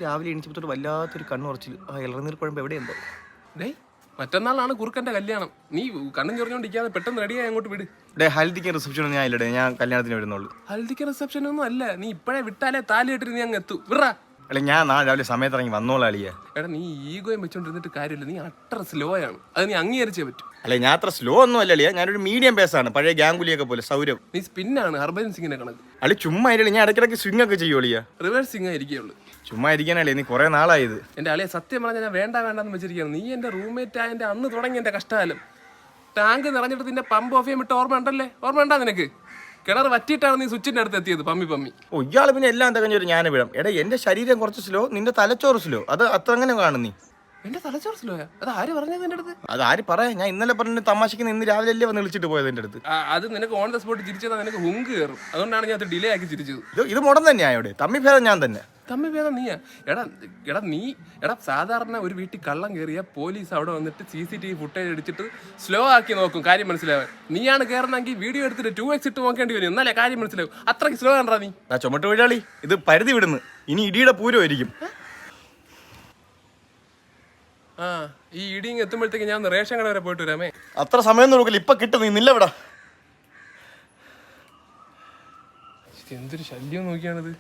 രാവിലെ എണീച്ചപ്പോഴത്തോട്ട് വല്ലാത്തൊരു കണ്ണു കുറച്ചിൽ. ആ ഇളനീർ കുഴമ്പ് എവിടെയുണ്ടോ? ഡേയ് മറ്റന്നാളാണ് കുറുക്കന്റെ കല്യാണം. നീ കണ്ണും ചൊറിഞ്ഞോണ്ടിരിക്കാതെ പെട്ടെന്ന് റെഡിയായി അങ്ങോട്ട് വിട്. ഹൽദിക്ക് റിസപ്ഷൻ ഒന്നും ഞാൻ ഇല്ലടേ, ഞാൻ കല്യാണത്തിന് വരുന്നുള്ളൂ. ഹൽദിക്ക് റിസപ്ഷൻ ഒന്നും അല്ല, നീ ഇപ്പഴേ വിട്ടാലേ താലി കെട്ടിട്ട് നീ അങ്ങ് എത്തു. വിടാ. അല്ലെ ഞാൻ നാളെ രാവിലെ സമയത്ത് ഇറങ്ങി വന്നോളാം അളിയ. എടാ നീ ഈഗോയും വെച്ചോണ്ടിരുന്നിട്ട് കാര്യമില്ല, നീ അത്ര സ്ലോ ആണ്, അത് നീ അംഗീകരിച്ചേ പറ്റൂ. അല്ലെ ഞാൻ അത്ര സ്ലോ ഒന്നും അല്ല അളിയ, ഞാനൊരു മീഡിയം പേസാണ്, പഴയ ഗാംഗുലിയൊക്കെ പോലെ. സൗരവ് നീ സ്പിന്നാണ്, ഹർഭജൻ സിംഗിനെ കണക്ക്. അളി ചുമ്മാ ഇരളി, ഞാൻ ഇടയ്ക്കിടയ്ക്ക് സ്വിംഗ് ഒക്കെ ചെയ്യും അളിയ. റിവേഴ്സ് സിംഗ് ഇരിക്കുള്ളൂ. ചുമ്മാ ഇരിക്കാനല്ലേ, നീ കുറെ നാളായത്. എന്റെ അളിയെ സത്യം പറഞ്ഞാൽ ഞാൻ വേണ്ടെന്ന് വെച്ചിരിക്കുകയാണ്. നീ എന്റെ റൂംമേറ്റ് ആയതിന്റെ അന്ന് തുടങ്ങി എന്റെ കഷ്ടകാലം. ടാങ്ക് നിറഞ്ഞിട്ട് നിന്റെ പമ്പ് ഓഫ് ചെയ്യാൻ വിട്ട് ഓർമ്മ ഉണ്ടല്ലേ? ഓർമ്മ ഉണ്ടാ നിനക്ക്? കിണർ വറ്റിയിട്ടാണ് നീ സ്വിച്ചിന്റെ അടുത്ത് എത്തിയത്, പമ്മി. ഓ ഇയാള് പിന്നെ എല്ലാം തികഞ്ഞൊരു ഞാൻ വിടാം. എടാ എന്റെ ശരീരം കുറച്ച് സ്ലോ, നിന്റെ തലച്ചോറ് സ്ലോ, അത് അത്ര അങ്ങനെ കാണും നീ. എന്റെ തലച്ചോറ് സ്ലോയാ? അത് ആര് പറഞ്ഞത് എന്റെ അടുത്ത്? അത് ആര് പറയാ? ഞാൻ ഇന്നലെ പറഞ്ഞ തമാശക്ക് ഇന്ന് രാവിലെ അല്ലേ വന്ന് വിളിച്ചിട്ട് പോയത് എന്റെ അടുത്ത്. അത് നിനക്ക് ഓൺ ദ സ്പോട്ട് ചിരിച്ചതാ, നിനക്ക് ഹുങ്ക് കയറും. അതുകൊണ്ടാണ് ഞാൻ അത് ഡിലേ ആക്കി ചിരിച്ചത്. ഇത് മുടൻ തന്നെയാ ഇവിടെ, തമ്മി ഭേദം ഞാൻ തന്നെ. തമ്മി ഭേദം നീയാ? എടാ സാധാരണ ഒരു വീട്ടിൽ കള്ളം കയറിയ പോലീസ് അവിടെ വന്നിട്ട് CCTV ഫുട്ടേജ് അടിച്ചിട്ട് സ്ലോ ആക്കി നോക്കും, കാര്യം മനസ്സിലാവാൻ. നീയാണ് കയറുന്നെങ്കിൽ വീഡിയോ എടുത്തിട്ട് 2x ഇട്ട് നോക്കേണ്ടി വരും, എന്നാലേ കാര്യം മനസ്സിലാവും. അത്രയ്ക്ക് സ്ലോ ആണ്ടാ നീ. ചുമട്ട് വീഴാളി, ഇത് പരിധി വിടുന്നു. ഇനി ഇടിയുടെ പൂരമായിരിക്കും. ഈ ഇടിങ് എത്തുമ്പോഴത്തേക്ക് ഞാൻ റേഷൻ കട വരെ പോയിട്ട് വരാമേ. അത്ര സമയം നോക്കില്ല, ഇപ്പൊ കിട്ടും. നീ നില്ലവിടാ. എന്തൊരു ശല്യം നോക്കിയാണിത്.